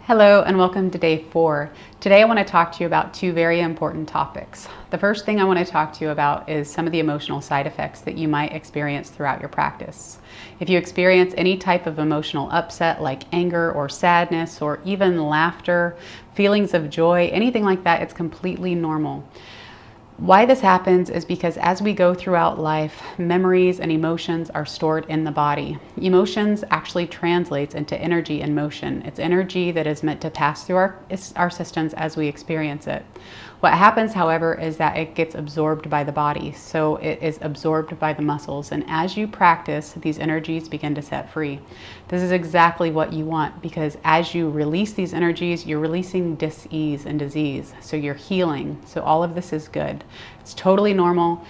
Hello and welcome to day 4. Today I want to talk to you about two very important topics. The first thing I want to talk to you about is some of the emotional side effects that you might experience throughout your practice. If you experience any type of emotional upset like anger or sadness or even laughter, feelings of joy, anything like that, it's completely normal. Why this happens is because as we go throughout life, memories and emotions are stored in the body. Emotions actually translates into energy in motion. It's energy that is meant to pass through our systems as we experience it. What happens, however, is that it gets absorbed by the body. So it is absorbed by the muscles. And as you practice, these energies begin to set free. This is exactly what you want, because as you release these energies, you're releasing dis-ease and disease. So you're healing. So all of this is good. It's totally normal.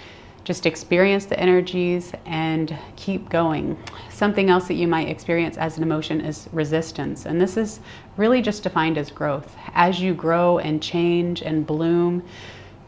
Just experience the energies and keep going. Something else that you might experience as an emotion is resistance. And this is really just defined as growth. As you grow and change and bloom,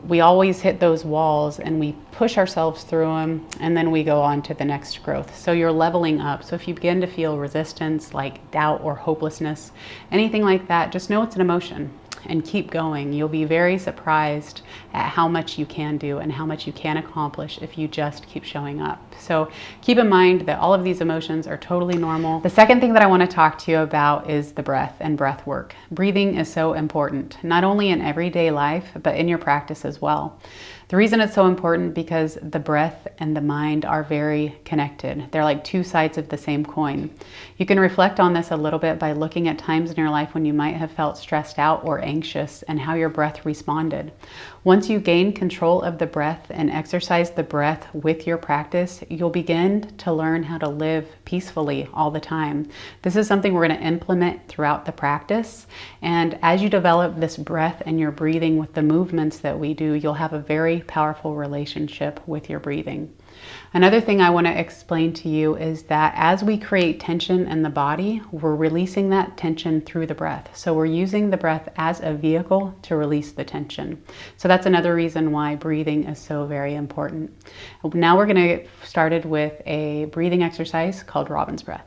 we always hit those walls and we push ourselves through them, and then we go on to the next growth. So you're leveling up. So if you begin to feel resistance like doubt or hopelessness, anything like that, just know it's an emotion and keep going. You'll be very surprised at how much you can do and how much you can accomplish if you just keep showing up. So keep in mind that all of these emotions are totally normal. The second thing that I want to talk to you about is the breath and breath work. Breathing is so important, not only in everyday life, but in your practice as well. The reason it's so important because the breath and the mind are very connected. They're like two sides of the same coin. You can reflect on this a little bit by looking at times in your life when you might have felt stressed out or anxious and how your breath responded. Once you gain control of the breath and exercise the breath with your practice, you'll begin to learn how to live peacefully all the time. This is something we're going to implement throughout the practice. And as you develop this breath and your breathing with the movements that we do, you'll have a very powerful relationship with your breathing. Another thing I want to explain to you is that as we create tension in the body, we're releasing that tension through the breath. So we're using the breath as a vehicle to release the tension. So that's another reason why breathing is so very important. Now we're going to get started with a breathing exercise called Robbins Breath.